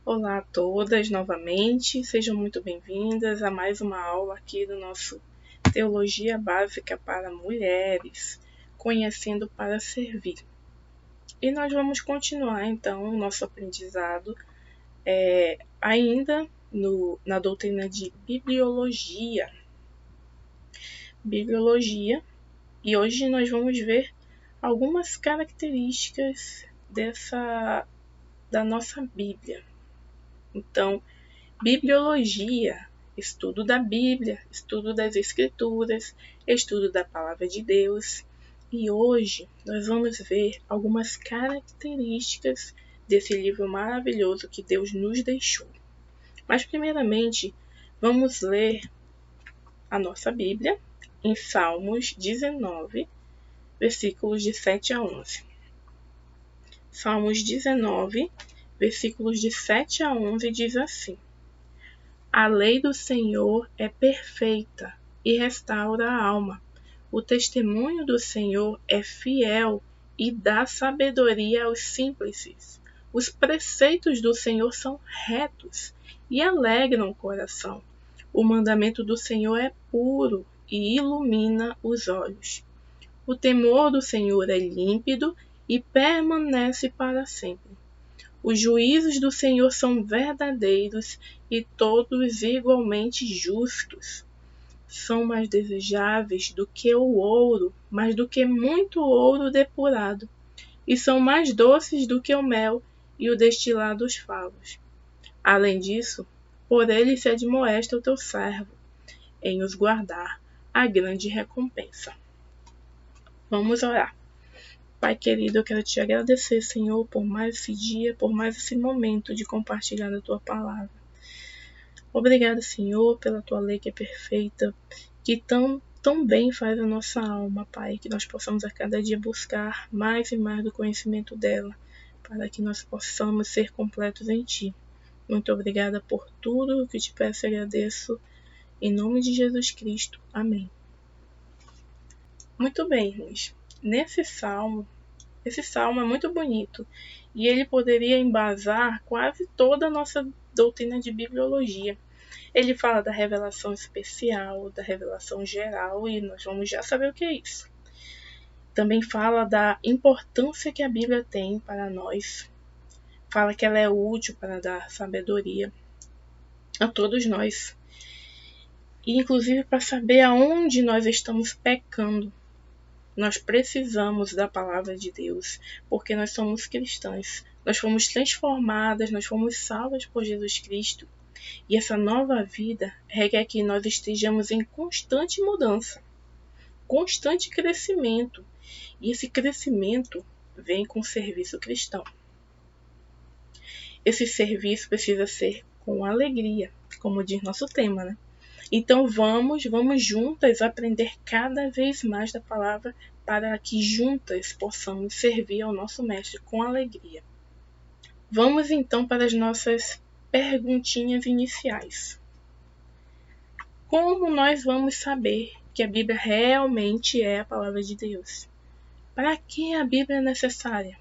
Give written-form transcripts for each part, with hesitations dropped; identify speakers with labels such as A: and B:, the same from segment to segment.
A: Olá a todas novamente, sejam muito bem-vindas a mais uma aula aqui do nosso Teologia Básica para Mulheres, Conhecendo para Servir. E nós vamos continuar então o nosso aprendizado ainda na doutrina de Bibliologia. E hoje nós vamos ver algumas características da nossa Bíblia. Então, Bibliologia, estudo da Bíblia, estudo das Escrituras, estudo da Palavra de Deus. E hoje nós vamos ver algumas características desse livro maravilhoso que Deus nos deixou. Mas primeiramente, vamos ler a nossa Bíblia em Salmos 19, versículos de 7 a 11. Salmos 19, versículos de 7 a 11 diz assim: A lei do Senhor é perfeita e restaura a alma. O testemunho do Senhor é fiel e dá sabedoria aos simples. Os preceitos do Senhor são retos e alegram o coração. O mandamento do Senhor é puro e ilumina os olhos. O temor do Senhor é límpido e permanece para sempre. Os juízos do Senhor são verdadeiros e todos igualmente justos. São mais desejáveis do que o ouro, mais do que muito ouro depurado, e são mais doces do que o mel e o destilado dos favos. Além disso, por ele se admoesta o teu servo, em os guardar a grande recompensa. Vamos orar. Pai querido, eu quero te agradecer, Senhor, por mais esse dia, por mais esse momento de compartilhar a tua palavra. Obrigado, Senhor, pela tua lei que é perfeita, que tão bem faz a nossa alma, Pai, que nós possamos a cada dia buscar mais e mais do conhecimento dela, para que nós possamos ser completos em Ti. Muito obrigada por tudo o que te peço e agradeço, em nome de Jesus Cristo. Amém. Muito bem, irmãos. Esse salmo é muito bonito e ele poderia embasar quase toda a nossa doutrina de bibliologia. Ele fala da revelação especial, da revelação geral e nós vamos já saber o que é isso. Também fala da importância que a Bíblia tem para nós. Fala que ela é útil para dar sabedoria a todos nós. E inclusive para saber aonde nós estamos pecando. Nós precisamos da palavra de Deus, porque nós somos cristãs. Nós fomos transformadas, nós fomos salvas por Jesus Cristo. E essa nova vida requer que nós estejamos em constante mudança, constante crescimento. E esse crescimento vem com o serviço cristão. Esse serviço precisa ser com alegria, como diz nosso tema, né? Então vamos juntas aprender cada vez mais da palavra para que juntas possamos servir ao nosso Mestre com alegria. Vamos então para as nossas perguntinhas iniciais. Como nós vamos saber que a Bíblia realmente é a palavra de Deus? Para que a Bíblia é necessária?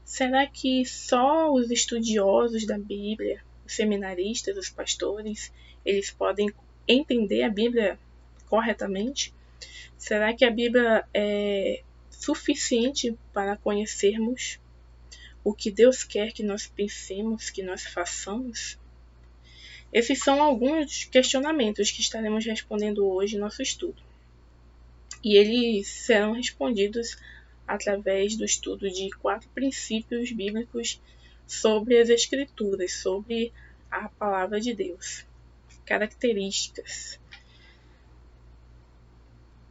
A: Será que só os estudiosos da Bíblia, os seminaristas, os pastores, eles podem entender a Bíblia corretamente? Será que a Bíblia é suficiente para conhecermos o que Deus quer que nós pensemos, que nós façamos? Esses são alguns questionamentos que estaremos respondendo hoje no nosso estudo. E eles serão respondidos através do estudo de 4 princípios bíblicos sobre as Escrituras, sobre a palavra de Deus. Características.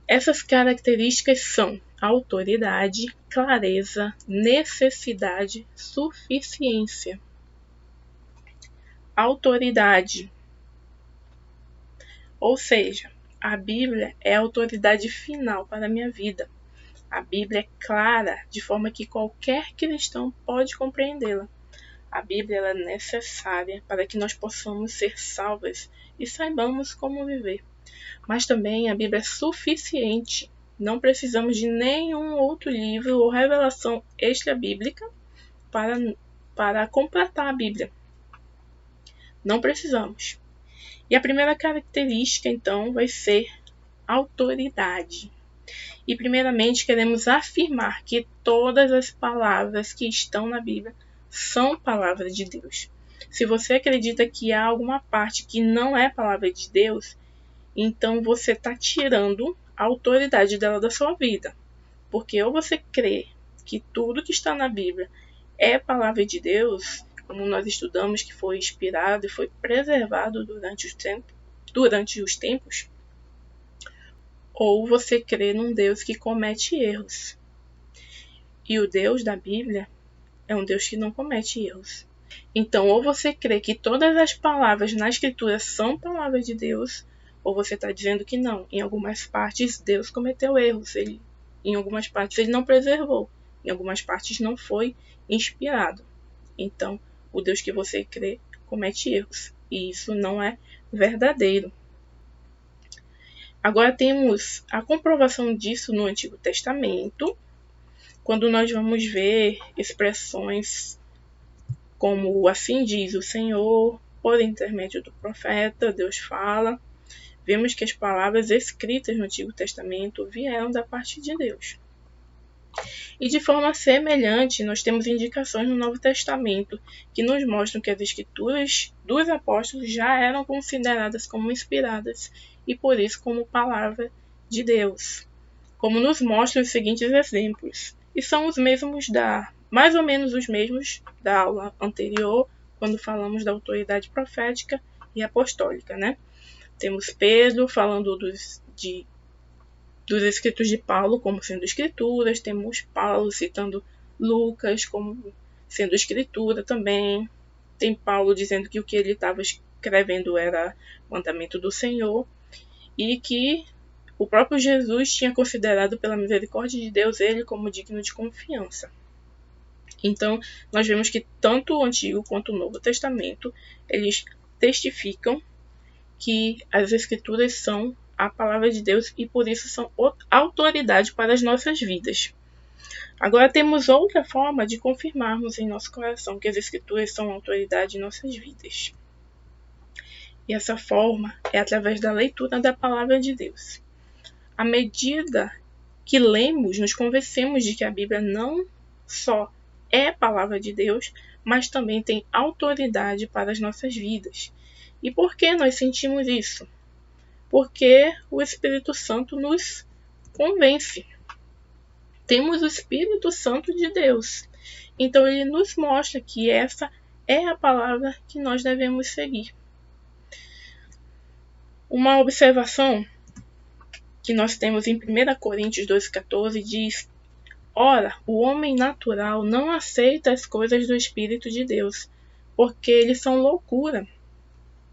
A: Essas características são autoridade, clareza, necessidade, suficiência. Autoridade. Ou seja, a Bíblia é a autoridade final para a minha vida. A Bíblia é clara, de forma que qualquer cristão pode compreendê-la. A Bíblia é necessária para que nós possamos ser salvas e saibamos como viver. Mas também a Bíblia é suficiente. Não precisamos de nenhum outro livro ou revelação extra-bíblica para completar a Bíblia. Não precisamos. E a primeira característica, então, vai ser autoridade. E, primeiramente, queremos afirmar que todas as palavras que estão na Bíblia são palavras de Deus. Se você acredita que há alguma parte que não é palavra de Deus, então você está tirando a autoridade dela da sua vida. Porque ou você crê que tudo que está na Bíblia é palavra de Deus, como nós estudamos que foi inspirado e foi preservado durante os tempos, ou você crê num Deus que comete erros. E o Deus da Bíblia é um Deus que não comete erros. Então, ou você crê que todas as palavras na Escritura são palavras de Deus, ou você está dizendo que não. Em algumas partes, Deus cometeu erros. Em algumas partes, ele não preservou. Em algumas partes, não foi inspirado. Então, o Deus que você crê comete erros. E isso não é verdadeiro. Agora temos a comprovação disso no Antigo Testamento, quando nós vamos ver expressões como assim diz o Senhor, por intermédio do profeta, Deus fala. Vemos que as palavras escritas no Antigo Testamento vieram da parte de Deus. E de forma semelhante, nós temos indicações no Novo Testamento que nos mostram que as escrituras dos apóstolos já eram consideradas como inspiradas e por isso como palavra de Deus. Como nos mostram os seguintes exemplos. E são os mesmos mais ou menos os mesmos da aula anterior, quando falamos da autoridade profética e apostólica, né? Temos Pedro falando dos escritos de Paulo como sendo escrituras, temos Paulo citando Lucas como sendo escritura também, tem Paulo dizendo que o que ele estava escrevendo era mandamento do Senhor, e que o próprio Jesus tinha considerado pela misericórdia de Deus ele como digno de confiança. Então, nós vemos que tanto o Antigo quanto o Novo Testamento, eles testificam que as Escrituras são a palavra de Deus e por isso são autoridade para as nossas vidas. Agora temos outra forma de confirmarmos em nosso coração que as Escrituras são autoridade em nossas vidas. E essa forma é através da leitura da palavra de Deus. À medida que lemos, nos convencemos de que a Bíblia não só é a palavra de Deus, mas também tem autoridade para as nossas vidas. E por que nós sentimos isso? Porque o Espírito Santo nos convence. Temos o Espírito Santo de Deus. Então ele nos mostra que essa é a palavra que nós devemos seguir. Uma observação que nós temos em 1 Coríntios 2,14 diz: ora, o homem natural não aceita as coisas do Espírito de Deus, porque eles são loucura.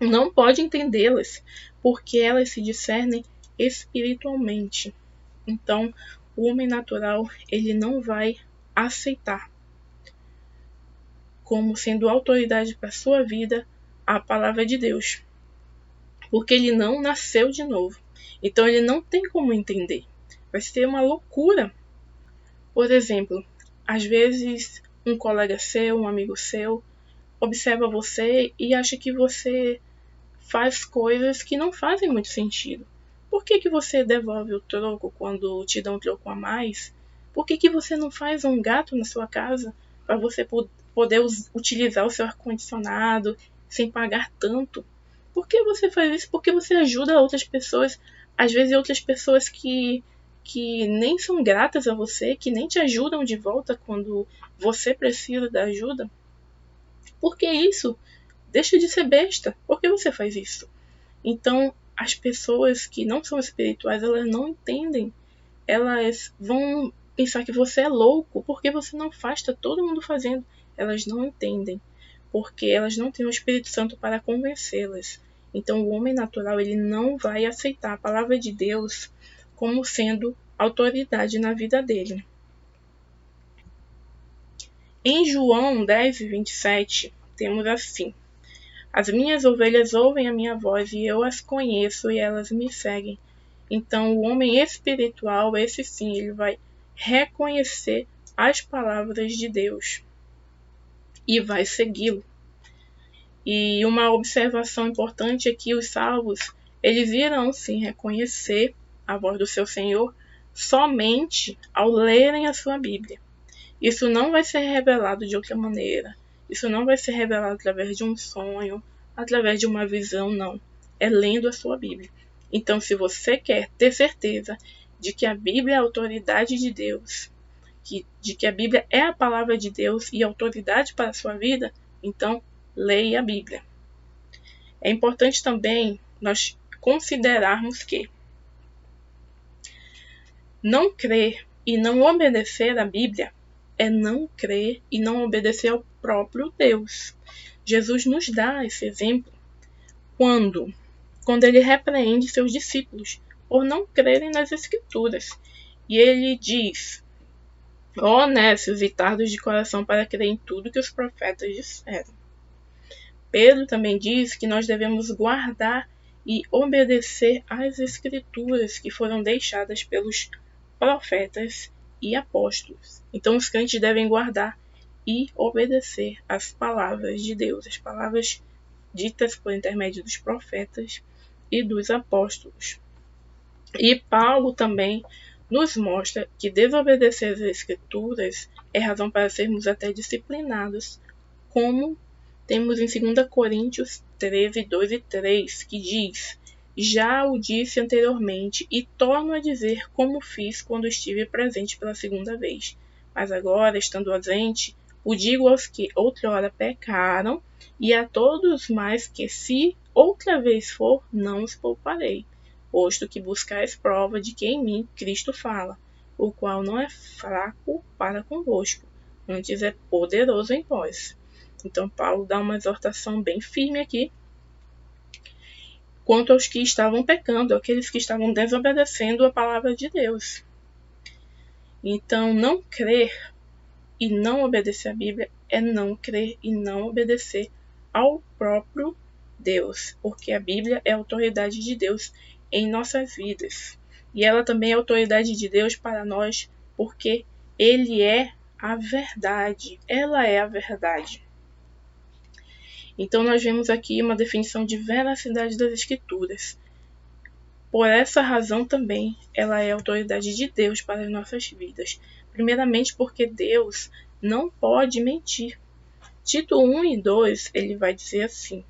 A: Não pode entendê-las, porque elas se discernem espiritualmente. Então, o homem natural, ele não vai aceitar como sendo autoridade para a sua vida a palavra de Deus, porque ele não nasceu de novo. Então, ele não tem como entender. Vai ser uma loucura. Por exemplo, às vezes um colega seu, um amigo seu, observa você e acha que você faz coisas que não fazem muito sentido. Por que você devolve o troco quando te dão um troco a mais? Por que você não faz um gato na sua casa para você poder utilizar o seu ar-condicionado sem pagar tanto? Por que você faz isso? Porque você ajuda outras pessoas, às vezes outras pessoas que nem são gratas a você, que nem te ajudam de volta quando você precisa da ajuda. Por que isso? Deixa de ser besta. Por que você faz isso? Então, as pessoas que não são espirituais, elas não entendem. Elas vão pensar que você é louco. Por que você não faz? Está todo mundo fazendo. Elas não entendem. Porque elas não têm o Espírito Santo para convencê-las. Então, o homem natural, ele não vai aceitar a palavra de Deus como sendo autoridade na vida dele. Em João 10:27, temos assim: as minhas ovelhas ouvem a minha voz e eu as conheço e elas me seguem. Então, o homem espiritual, esse sim, ele vai reconhecer as palavras de Deus e vai segui-lo. E uma observação importante é que os salvos, eles irão sim reconhecer a voz do seu Senhor somente ao lerem a sua Bíblia. Isso não vai ser revelado de outra maneira. Isso não vai ser revelado através de um sonho, através de uma visão, não. É lendo a sua Bíblia. Então, se você quer ter certeza de que a Bíblia é a autoridade de Deus, de que a Bíblia é a palavra de Deus e autoridade para a sua vida, então leia a Bíblia. É importante também nós considerarmos que não crer e não obedecer à Bíblia é não crer e não obedecer ao próprio Deus. Jesus nos dá esse exemplo quando ele repreende seus discípulos por não crerem nas Escrituras. E ele diz: ó nécios e tardos de coração para crer em tudo que os profetas disseram. Pedro também diz que nós devemos guardar e obedecer às Escrituras que foram deixadas pelos profetas e apóstolos. Então os crentes devem guardar e obedecer às palavras de Deus, as palavras ditas por intermédio dos profetas e dos apóstolos. E Paulo também nos mostra que desobedecer às Escrituras é razão para sermos até disciplinados, como temos em 2 Coríntios 13, 2 e 3, que diz: já o disse anteriormente e torno a dizer como fiz quando estive presente pela segunda vez. Mas agora, estando ausente, o digo aos que outrora pecaram e a todos mais que, se outra vez for, não os pouparei, posto que buscais prova de que em mim Cristo fala, o qual não é fraco para convosco, antes é poderoso em vós. Então Paulo dá uma exortação bem firme aqui quanto aos que estavam pecando, aqueles que estavam desobedecendo a palavra de Deus. Então, não crer e não obedecer à Bíblia é não crer e não obedecer ao próprio Deus, porque a Bíblia é a autoridade de Deus em nossas vidas. E ela também é a autoridade de Deus para nós, porque Ele é a verdade, ela é a verdade. Então nós vemos aqui uma definição de veracidade das Escrituras. Por essa razão também, ela é a autoridade de Deus para as nossas vidas. Primeiramente porque Deus não pode mentir. Tito 1 e 2, ele vai dizer assim: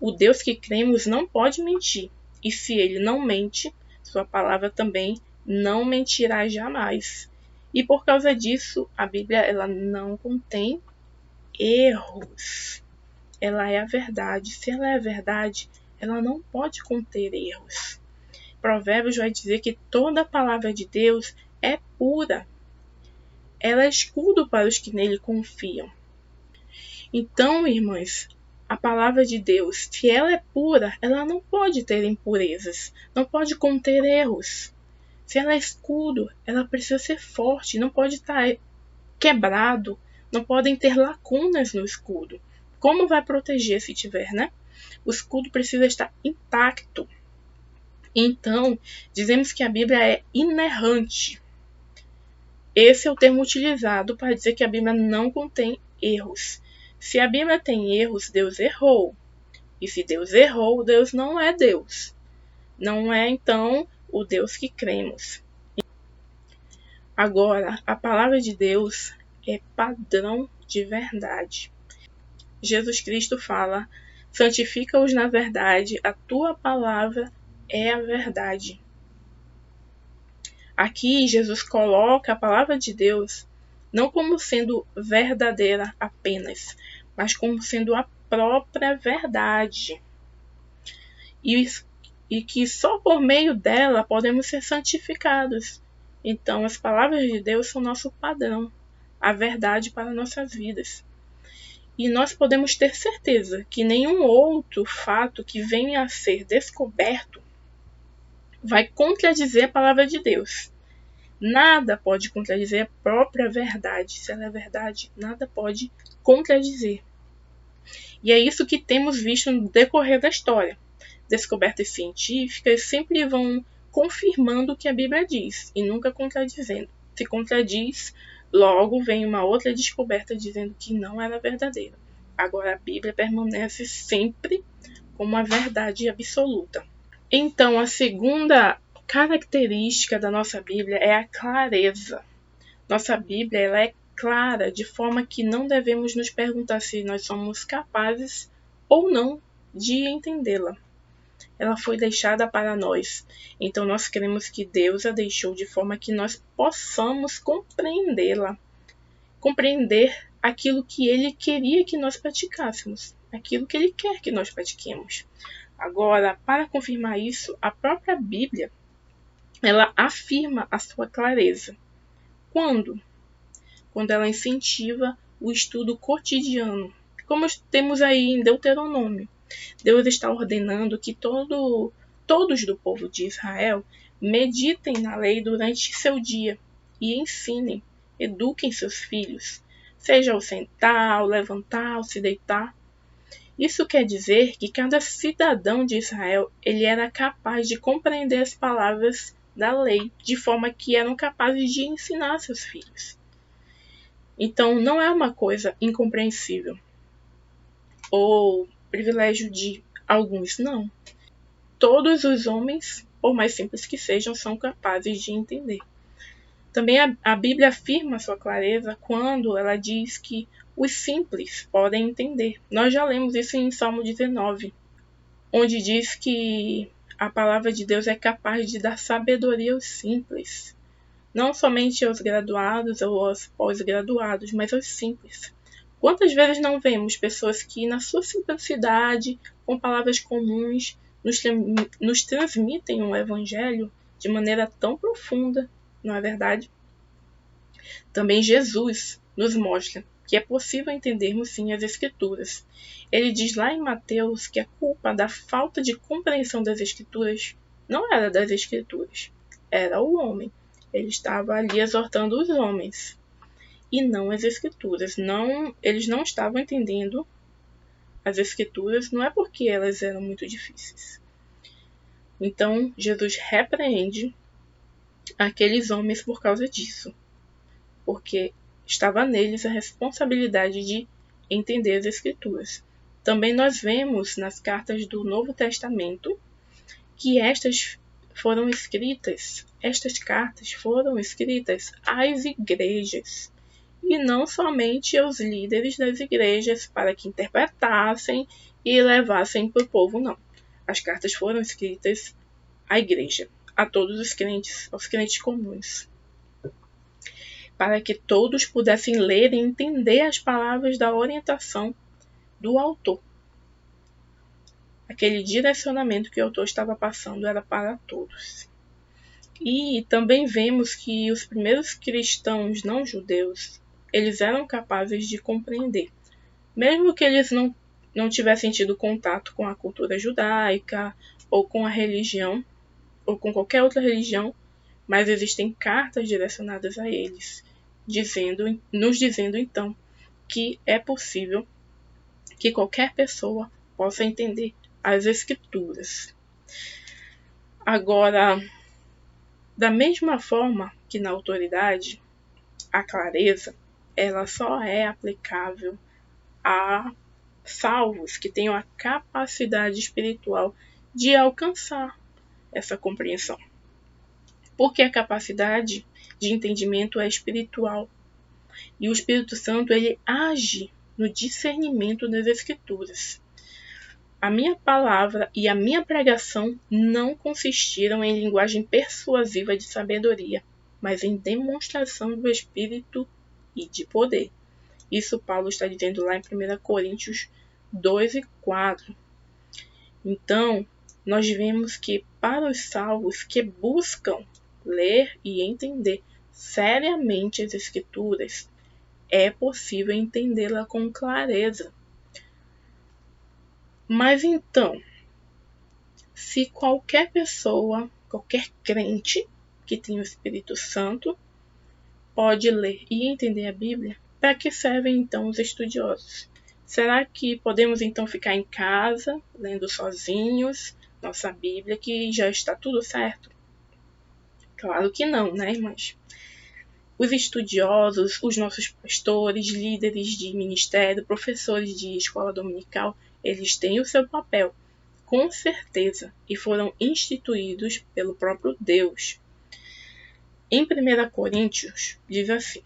A: o Deus que cremos não pode mentir, e se ele não mente, sua palavra também não mentirá jamais. E por causa disso, a Bíblia ela não contém erros. Ela é a verdade. Se ela é a verdade, ela não pode conter erros. Provérbios vai dizer que toda a palavra de Deus é pura. Ela é escudo para os que nele confiam. Então, irmãs, a palavra de Deus, se ela é pura, ela não pode ter impurezas, não pode conter erros. Se ela é escudo, ela precisa ser forte, não pode estar quebrado, não podem ter lacunas no escudo. Como vai proteger se tiver, né? O escudo precisa estar intacto. Então, dizemos que a Bíblia é inerrante. Esse é o termo utilizado para dizer que a Bíblia não contém erros. Se a Bíblia tem erros, Deus errou. E se Deus errou, Deus não é Deus. Não é, então, o Deus que cremos. Agora, a palavra de Deus é padrão de verdade. Jesus Cristo fala: santifica-os na verdade, a tua palavra é a verdade. Aqui Jesus coloca a palavra de Deus não como sendo verdadeira apenas, mas como sendo a própria verdade. E que só por meio dela podemos ser santificados. Então as palavras de Deus são nosso padrão, a verdade para nossas vidas. E nós podemos ter certeza que nenhum outro fato que venha a ser descoberto vai contradizer a palavra de Deus. Nada pode contradizer a própria verdade. Se ela é verdade, nada pode contradizer. E é isso que temos visto no decorrer da história. Descobertas científicas sempre vão confirmando o que a Bíblia diz e nunca contradizendo. Se contradiz, logo vem uma outra descoberta dizendo que não era verdadeira. Agora, a Bíblia permanece sempre como a verdade absoluta. Então, a segunda característica da nossa Bíblia é a clareza. Nossa Bíblia ela é clara, de forma que não devemos nos perguntar se nós somos capazes ou não de entendê-la. Ela foi deixada para nós, então nós queremos que Deus a deixou de forma que nós possamos compreendê-la, compreender aquilo que Ele queria que nós praticássemos, aquilo que Ele quer que nós pratiquemos. Agora, para confirmar isso, a própria Bíblia, ela afirma a sua clareza. Quando? Quando ela incentiva o estudo cotidiano, como temos aí em Deuteronômio. Deus está ordenando que todos do povo de Israel meditem na lei durante seu dia e ensinem, eduquem seus filhos, seja ao sentar, ao levantar, ao se deitar. Isso quer dizer que cada cidadão de Israel ele era capaz de compreender as palavras da lei, de forma que eram capazes de ensinar seus filhos. Então, não é uma coisa incompreensível ou privilégio de alguns, não. Todos os homens, por mais simples que sejam, são capazes de entender. Também a Bíblia afirma sua clareza quando ela diz que os simples podem entender. Nós já lemos isso em Salmo 19, onde diz que a palavra de Deus é capaz de dar sabedoria aos simples. Não somente aos graduados ou aos pós-graduados, mas aos simples. Quantas vezes não vemos pessoas que, na sua simplicidade, com palavras comuns, nos transmitem um evangelho de maneira tão profunda, não é verdade? Também Jesus nos mostra que é possível entendermos sim as Escrituras. Ele diz lá em Mateus que a culpa da falta de compreensão das Escrituras não era das Escrituras, era o homem. Ele estava ali exortando os homens e não as Escrituras. Eles não estavam entendendo as Escrituras, não é porque elas eram muito difíceis. Então, Jesus repreende aqueles homens por causa disso, porque estava neles a responsabilidade de entender as Escrituras. Também nós vemos nas cartas do Novo Testamento que estas cartas foram escritas às igrejas e não somente aos líderes das igrejas para que interpretassem e levassem para o povo, não. As cartas foram escritas à igreja, a todos os crentes, aos crentes comuns, para que todos pudessem ler e entender as palavras da orientação do autor. Aquele direcionamento que o autor estava passando era para todos. E também vemos que os primeiros cristãos não judeus, eles eram capazes de compreender. Mesmo que eles não tivessem tido contato com a cultura judaica, ou com a religião, ou com qualquer outra religião, mas existem cartas direcionadas a eles, nos dizendo então que é possível que qualquer pessoa possa entender as Escrituras. Agora, da mesma forma que na autoridade, a clareza ela só é aplicável a salvos que tenham a capacidade espiritual de alcançar essa compreensão. Porque a capacidade de entendimento é espiritual e o Espírito Santo ele age no discernimento das Escrituras. A minha palavra e a minha pregação não consistiram em linguagem persuasiva de sabedoria, mas em demonstração do Espírito e de poder. Isso Paulo está dizendo lá em 1 Coríntios 2 e 4. Então, nós vemos que para os salvos que buscam ler e entender seriamente as Escrituras, é possível entendê-la com clareza. Mas então, se qualquer pessoa, qualquer crente que tem o Espírito Santo, pode ler e entender a Bíblia, para que servem então os estudiosos? Será que podemos então ficar em casa, lendo sozinhos nossa Bíblia, que já está tudo certo? Claro que não, né, irmãs? Os estudiosos, os nossos pastores, líderes de ministério, professores de escola dominical, eles têm o seu papel, com certeza, e foram instituídos pelo próprio Deus. Em 1 Coríntios, diz assim: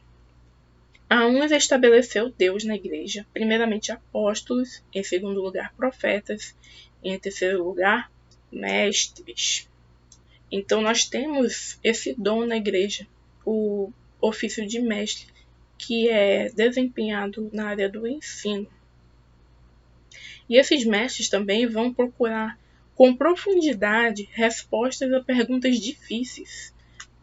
A: a uns estabeleceu Deus na igreja, primeiramente apóstolos, em segundo lugar profetas, em terceiro lugar mestres. Então nós temos esse dom na igreja, o ofício de mestre, que é desempenhado na área do ensino. E esses mestres também vão procurar com profundidade respostas a perguntas difíceis.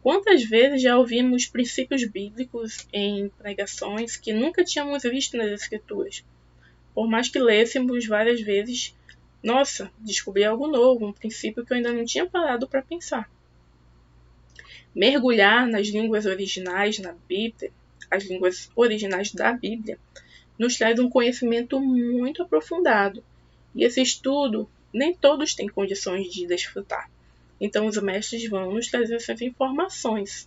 A: Quantas vezes já ouvimos princípios bíblicos em pregações que nunca tínhamos visto nas Escrituras? Por mais que lêssemos várias vezes, nossa, descobri algo novo, um princípio que eu ainda não tinha parado para pensar. Mergulhar nas línguas originais na Bíblia, as línguas originais da Bíblia, nos traz um conhecimento muito aprofundado. E esse estudo, nem todos têm condições de desfrutar. Então os mestres vão nos trazer essas informações.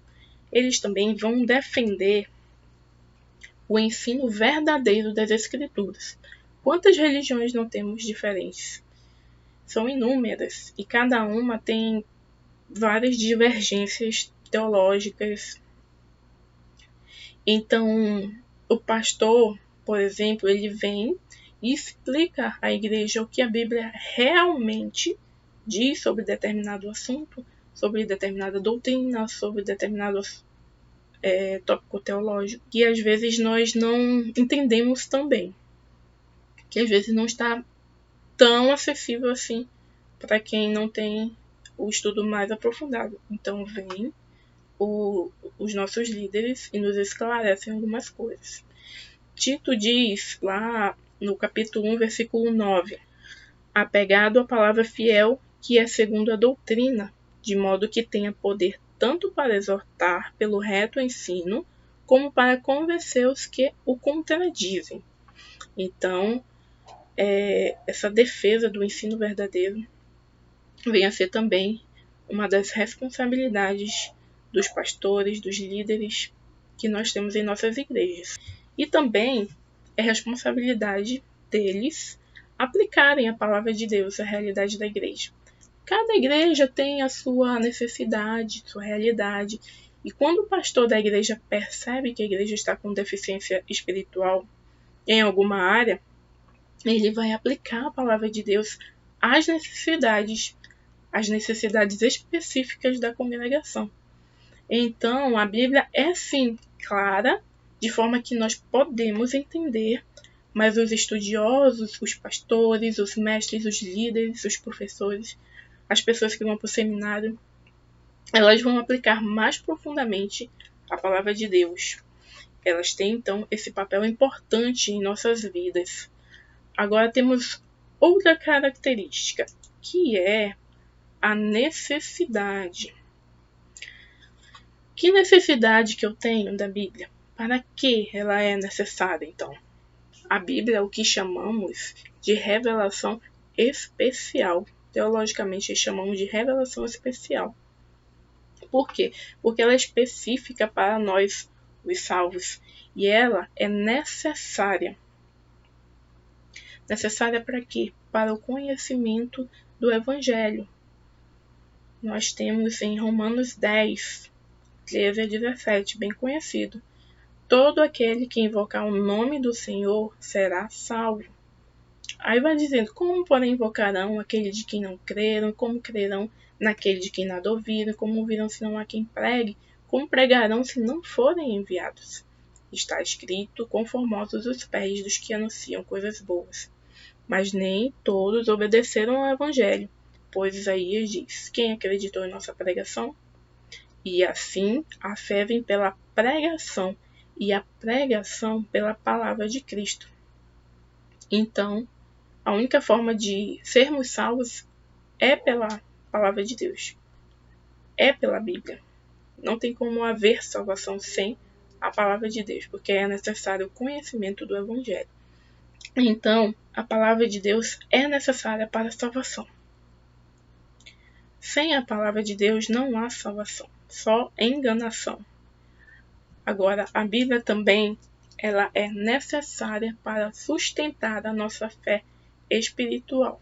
A: Eles também vão defender o ensino verdadeiro das Escrituras. Quantas religiões não temos diferentes? São inúmeras, e cada uma tem várias divergências teológicas. Então, o pastor, por exemplo, ele vem e explica à igreja o que a Bíblia realmente diz sobre determinado assunto, sobre determinada doutrina, sobre determinado tópico teológico, que às vezes nós não entendemos tão bem, que às vezes não está tão acessível assim para quem não tem o estudo mais aprofundado. Então vem os nossos líderes e nos esclarecem algumas coisas. Tito diz lá no capítulo 1, versículo 9: apegado à palavra fiel, que é segundo a doutrina, de modo que tenha poder tanto para exortar pelo reto ensino, como para convencer os que o contradizem. Então, essa defesa do ensino verdadeiro vem a ser também uma das responsabilidades dos pastores, dos líderes que nós temos em nossas igrejas. E também é responsabilidade deles aplicarem a palavra de Deus à realidade da igreja. Cada igreja tem a sua necessidade, sua realidade. E quando o pastor da igreja percebe que a igreja está com deficiência espiritual em alguma área, ele vai aplicar a palavra de Deus às necessidades específicas da congregação. Então, a Bíblia é sim clara, de forma que nós podemos entender, mas os estudiosos, os pastores, os mestres, os líderes, os professores, as pessoas que vão para o seminário, elas vão aplicar mais profundamente a palavra de Deus. Elas têm, então, esse papel importante em nossas vidas. Agora temos outra característica, que é a necessidade. Que necessidade que eu tenho da Bíblia? Para que ela é necessária, então? A Bíblia é o que chamamos de revelação especial. Teologicamente, chamamos de revelação especial. Por quê? Porque ela é específica para nós, os salvos. E ela é necessária. Necessária para quê? Para o conhecimento do Evangelho. Nós temos em Romanos 10, 13 a 17, bem conhecido. Todo aquele que invocar o nome do Senhor será salvo. Aí vai dizendo, como porém invocarão aquele de quem não creram, como crerão naquele de quem nada ouviram, como ouvirão se não há quem pregue, como pregarão se não forem enviados. Está escrito, conformosos os pés dos que anunciam coisas boas. Mas nem todos obedeceram ao Evangelho, pois Isaías diz, quem acreditou em nossa pregação? E assim a fé vem pela pregação, e a pregação pela palavra de Cristo. Então, a única forma de sermos salvos é pela palavra de Deus. É pela Bíblia. Não tem como haver salvação sem a palavra de Deus, porque é necessário o conhecimento do Evangelho. Então, a palavra de Deus é necessária para a salvação. Sem a palavra de Deus não há salvação, só enganação. Agora, a Bíblia também ela é necessária para sustentar a nossa fé espiritual.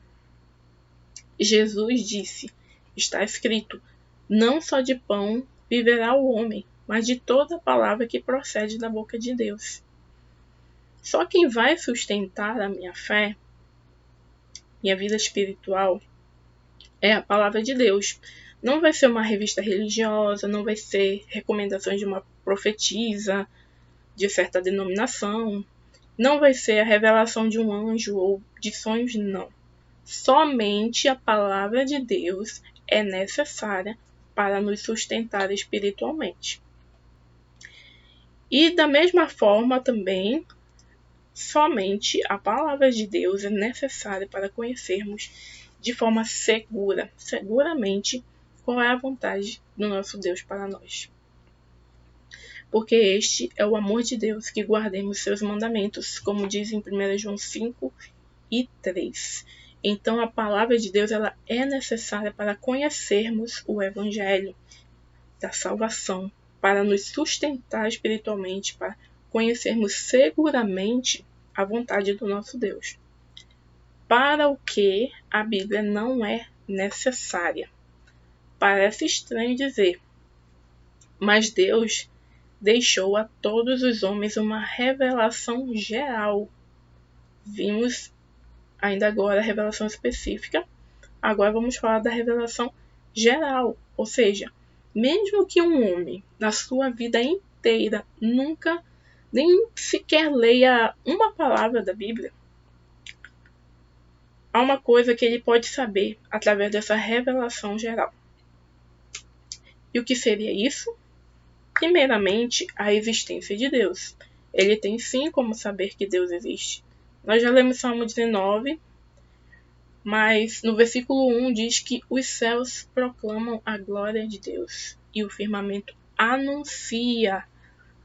A: Jesus disse, está escrito, não só de pão viverá o homem, mas de toda palavra que procede da boca de Deus. Só quem vai sustentar a minha fé, minha vida espiritual, é a palavra de Deus. Não vai ser uma revista religiosa, não vai ser recomendações de uma profetisa de certa denominação, não vai ser a revelação de um anjo ou de sonhos, não. Somente a palavra de Deus é necessária para nos sustentar espiritualmente. E da mesma forma também, somente a palavra de Deus é necessária para conhecermos de forma seguramente, qual é a vontade do nosso Deus para nós. Porque este é o amor de Deus, que guardemos seus mandamentos, como diz em 1 João 5:3. Então a palavra de Deus ela é necessária para conhecermos o Evangelho da salvação, para nos sustentar espiritualmente, para conhecermos seguramente a vontade do nosso Deus. Para o que a Bíblia não é necessária. Parece estranho dizer, mas Deus deixou a todos os homens uma revelação geral. Vimos ainda agora a revelação específica, agora vamos falar da revelação geral, ou seja, mesmo que um homem, na sua vida inteira, nunca, nem sequer leia uma palavra da Bíblia, há uma coisa que ele pode saber através dessa revelação geral. E o que seria isso? Primeiramente, a existência de Deus. Ele tem sim como saber que Deus existe. Nós já lemos Salmo 19, mas no versículo 1 diz que os céus proclamam a glória de Deus e o firmamento anuncia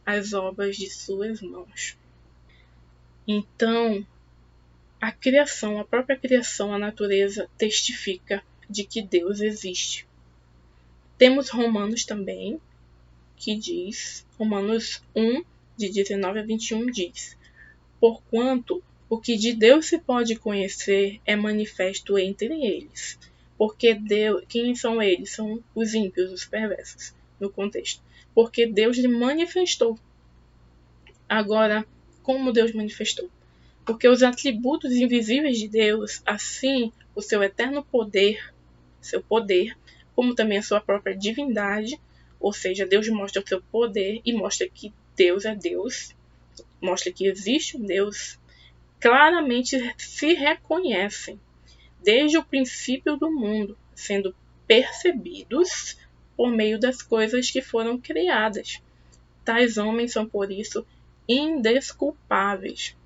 A: as obras de suas mãos. Então, a criação, a própria criação, a natureza testifica de que Deus existe. Temos Romanos também, que diz, Romanos 1, de 19 a 21 diz, porquanto o que de Deus se pode conhecer é manifesto entre eles. Porque Deus, quem são eles? São os ímpios, os perversos, no contexto. Porque Deus lhe manifestou. Agora, como Deus manifestou? Porque os atributos invisíveis de Deus, assim o seu eterno poder, seu poder, como também a sua própria divindade, ou seja, Deus mostra o seu poder e mostra que Deus é Deus, mostra que existe um Deus, claramente se reconhecem desde o princípio do mundo, sendo percebidos por meio das coisas que foram criadas. Tais homens são, por isso, indesculpáveis,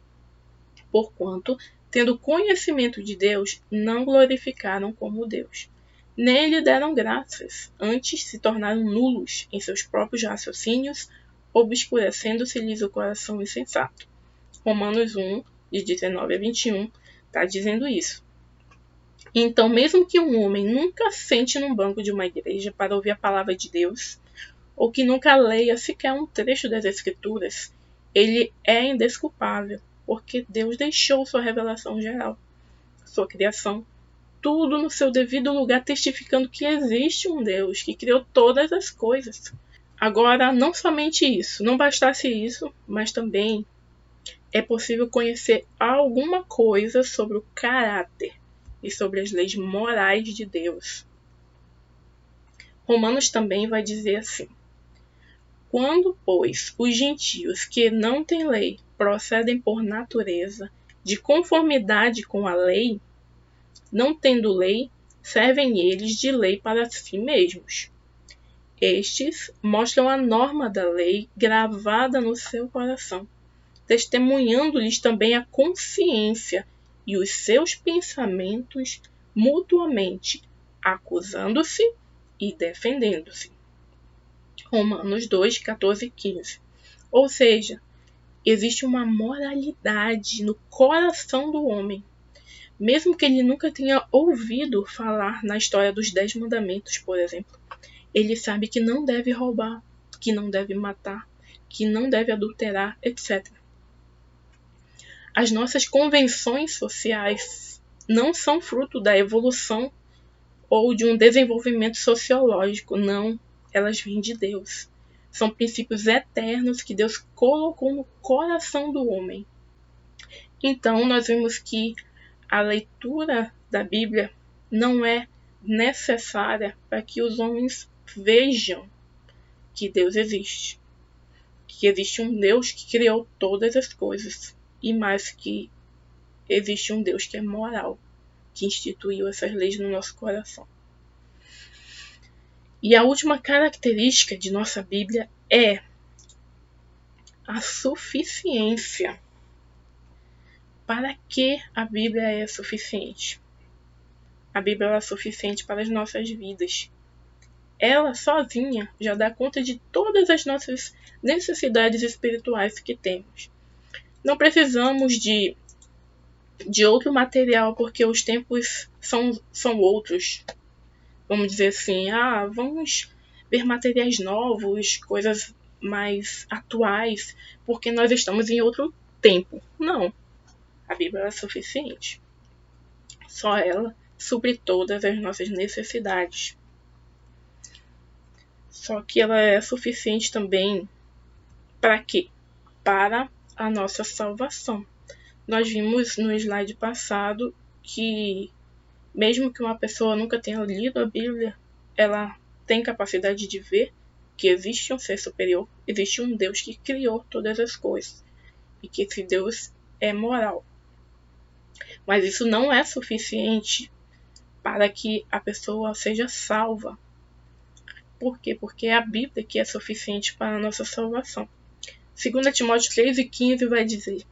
A: porquanto, tendo conhecimento de Deus, não glorificaram como Deus. Nem lhe deram graças, antes se tornaram nulos em seus próprios raciocínios, obscurecendo-se-lhes o coração insensato. Romanos 1, de 19 a 21, está dizendo isso. Então, mesmo que um homem nunca sente num banco de uma igreja para ouvir a palavra de Deus, ou que nunca leia sequer um trecho das Escrituras, ele é indesculpável, porque Deus deixou sua revelação geral, sua criação, tudo no seu devido lugar, testificando que existe um Deus que criou todas as coisas. Agora, não somente isso, não bastasse isso, mas também é possível conhecer alguma coisa sobre o caráter e sobre as leis morais de Deus. Romanos também vai dizer assim: quando, pois, os gentios que não têm lei procedem por natureza de conformidade com a lei, não tendo lei, servem eles de lei para si mesmos. Estes mostram a norma da lei gravada no seu coração, testemunhando-lhes também a consciência e os seus pensamentos mutuamente, acusando-se e defendendo-se. Romanos 2, 14 e 15. Ou seja, existe uma moralidade no coração do homem. Mesmo que ele nunca tenha ouvido falar na história dos 10 mandamentos, por exemplo, ele sabe que não deve roubar, que não deve matar, que não deve adulterar, etc. As nossas convenções sociais não são fruto da evolução ou de um desenvolvimento sociológico, não, elas vêm de Deus. São princípios eternos que Deus colocou no coração do homem. Então, nós vemos que a leitura da Bíblia não é necessária para que os homens vejam que Deus existe. Que existe um Deus que criou todas as coisas. E mais, que existe um Deus que é moral, que instituiu essas leis no nosso coração. E a última característica de nossa Bíblia é a suficiência. Para que a Bíblia é suficiente? A Bíblia é suficiente para as nossas vidas. Ela sozinha já dá conta de todas as nossas necessidades espirituais que temos. Não precisamos de outro material, porque os tempos são outros. Vamos dizer assim, vamos ver materiais novos, coisas mais atuais, porque nós estamos em outro tempo. Não. A Bíblia é suficiente. Só ela supre todas as nossas necessidades. Só que ela é suficiente também para quê? Para a nossa salvação. Nós vimos no slide passado que, mesmo que uma pessoa nunca tenha lido a Bíblia, ela tem capacidade de ver que existe um ser superior, existe um Deus que criou todas as coisas e que esse Deus é moral. Mas isso não é suficiente para que a pessoa seja salva. Por quê? Porque é a Bíblia que é suficiente para a nossa salvação. 2 Timóteo 3,15 vai dizer: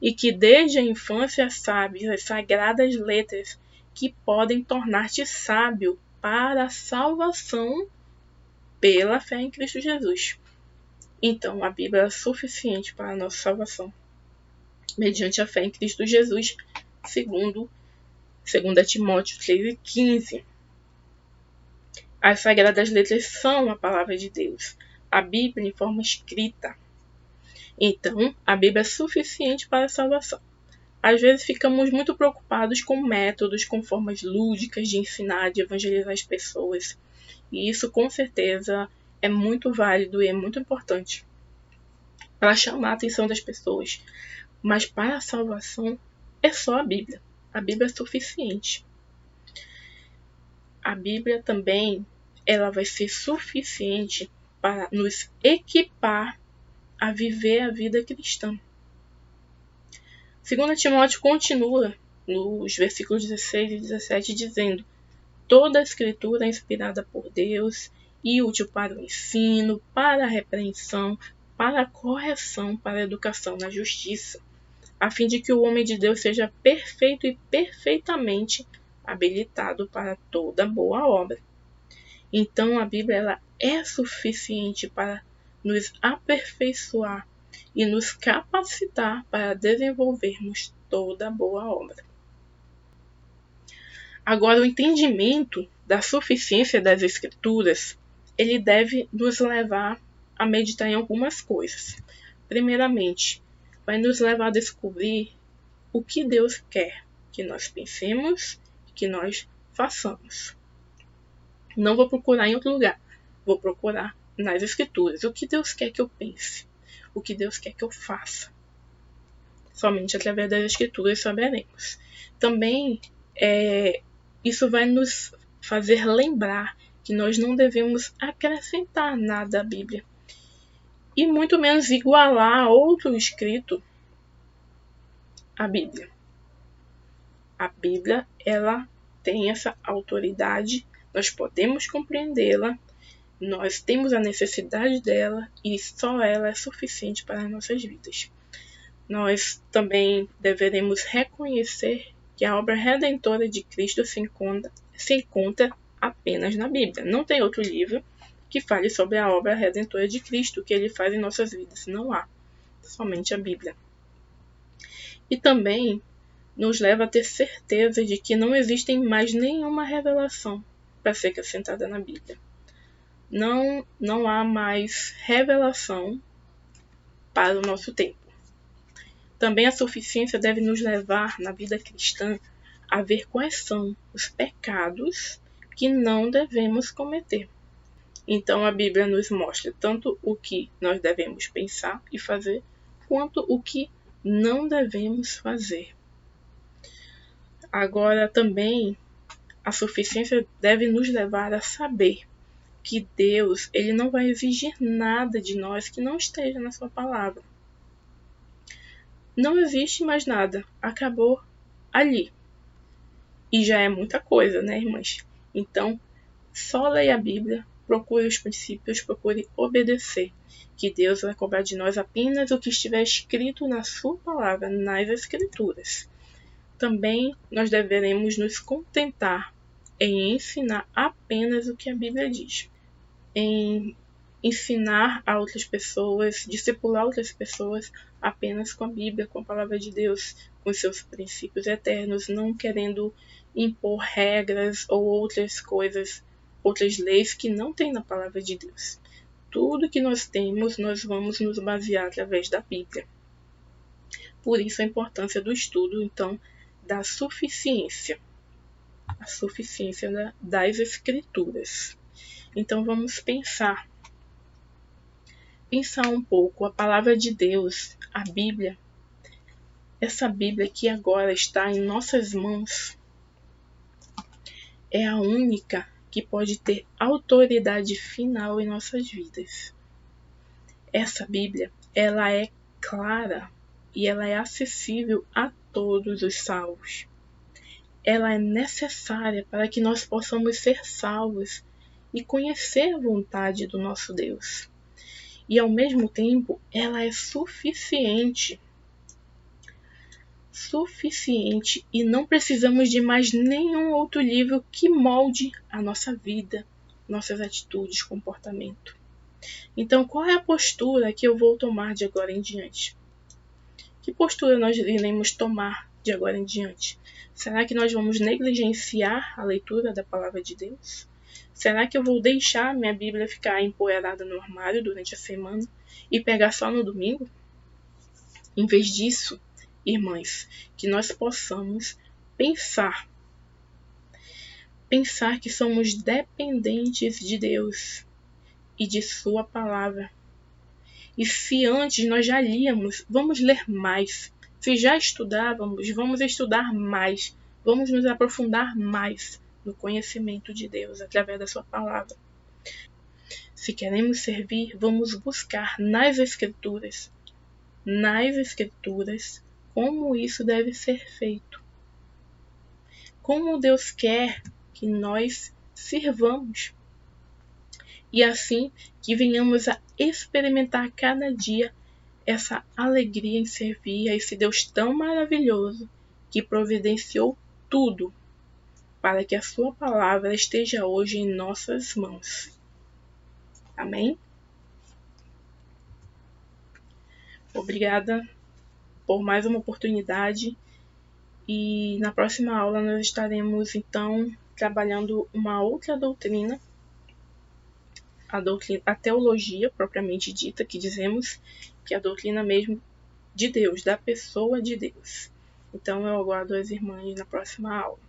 A: e que desde a infância sabes as sagradas letras que podem tornar-te sábio para a salvação pela fé em Cristo Jesus. Então, a Bíblia é suficiente para a nossa salvação, mediante a fé em Cristo Jesus, segundo 2 Timóteo 3,15. As sagradas letras são a palavra de Deus, a Bíblia em forma escrita. Então, a Bíblia é suficiente para a salvação. Às vezes ficamos muito preocupados com métodos, com formas lúdicas de ensinar, de evangelizar as pessoas. E isso, com certeza, é muito válido e é muito importante para chamar a atenção das pessoas. Mas para a salvação, é só a Bíblia. A Bíblia é suficiente. A Bíblia também, ela vai ser suficiente para nos equipar a viver a vida cristã. 2 Timóteo continua nos versículos 16 e 17 dizendo: toda a escritura é inspirada por Deus e útil para o ensino, para a repreensão, para a correção, para a educação na justiça, a fim de que o homem de Deus seja perfeito e perfeitamente habilitado para toda boa obra. Então a Bíblia ela é suficiente para nos aperfeiçoar e nos capacitar para desenvolvermos toda boa obra. Agora, o entendimento da suficiência das Escrituras, ele deve nos levar a meditar em algumas coisas. Primeiramente, vai nos levar a descobrir o que Deus quer que nós pensemos, que nós façamos. Não vou procurar em outro lugar, vou procurar nas Escrituras. O que Deus quer que eu pense? O que Deus quer que eu faça? Somente através das Escrituras saberemos. Também, isso vai nos fazer lembrar que nós não devemos acrescentar nada à Bíblia. E muito menos igualar outro escrito à Bíblia. A Bíblia, ela tem essa autoridade, nós podemos compreendê-la, nós temos a necessidade dela e só ela é suficiente para as nossas vidas. Nós também deveremos reconhecer que a obra redentora de Cristo se encontra apenas na Bíblia. Não tem outro livro que fale sobre a obra redentora de Cristo, o que ele faz em nossas vidas. Não há. Somente a Bíblia. E também nos leva a ter certeza de que não existe mais nenhuma revelação para ser acrescentada na Bíblia. Não há mais revelação para o nosso tempo. Também a suficiência deve nos levar, na vida cristã, a ver quais são os pecados que não devemos cometer. Então a Bíblia nos mostra tanto o que nós devemos pensar e fazer, quanto o que não devemos fazer. Agora também a suficiência deve nos levar a saber que Deus, ele não vai exigir nada de nós que não esteja na sua palavra. Não existe mais nada, acabou ali. E já é muita coisa, né, irmãs? Então, só leia a Bíblia, procure os princípios, procure obedecer, que Deus vai cobrar de nós apenas o que estiver escrito na sua palavra, nas Escrituras. Também nós deveremos nos contentar em ensinar apenas o que a Bíblia diz, em ensinar a outras pessoas, discipular outras pessoas apenas com a Bíblia, com a palavra de Deus, com seus princípios eternos, não querendo impor regras ou outras coisas, outras leis que não tem na palavra de Deus. Tudo que nós temos, nós vamos nos basear através da Bíblia. Por isso a importância do estudo, então, da suficiência. A suficiência das Escrituras. Então vamos pensar um pouco a palavra de Deus, a Bíblia. Essa Bíblia que agora está em nossas mãos é a única que pode ter autoridade final em nossas vidas. Essa Bíblia, ela é clara e ela é acessível a todos os salvos. Ela é necessária para que nós possamos ser salvos e conhecer a vontade do nosso Deus. E ao mesmo tempo, ela é suficiente e não precisamos de mais nenhum outro livro que molde a nossa vida, nossas atitudes, comportamento. Então, qual é a postura que eu vou tomar de agora em diante? Que postura nós iremos tomar de agora em diante? Será que nós vamos negligenciar a leitura da palavra de Deus? Será que eu vou deixar minha Bíblia ficar empoeirada no armário durante a semana e pegar só no domingo? Em vez disso, irmãs, que nós possamos pensar que somos dependentes de Deus e de sua palavra. E se antes nós já líamos, vamos ler mais. Se já estudávamos, vamos estudar mais. Vamos nos aprofundar mais no conhecimento de Deus através da sua palavra. Se queremos servir, vamos buscar nas Escrituras, como isso deve ser feito. Como Deus quer que nós sirvamos. E assim que venhamos a experimentar cada dia essa alegria em servir a esse Deus tão maravilhoso que providenciou tudo para que a sua palavra esteja hoje em nossas mãos. Amém? Obrigada por mais uma oportunidade e na próxima aula nós estaremos então trabalhando uma outra doutrina, a teologia propriamente dita, que dizemos que é a doutrina mesmo de Deus, da pessoa de Deus. Então eu aguardo as irmãs na próxima aula.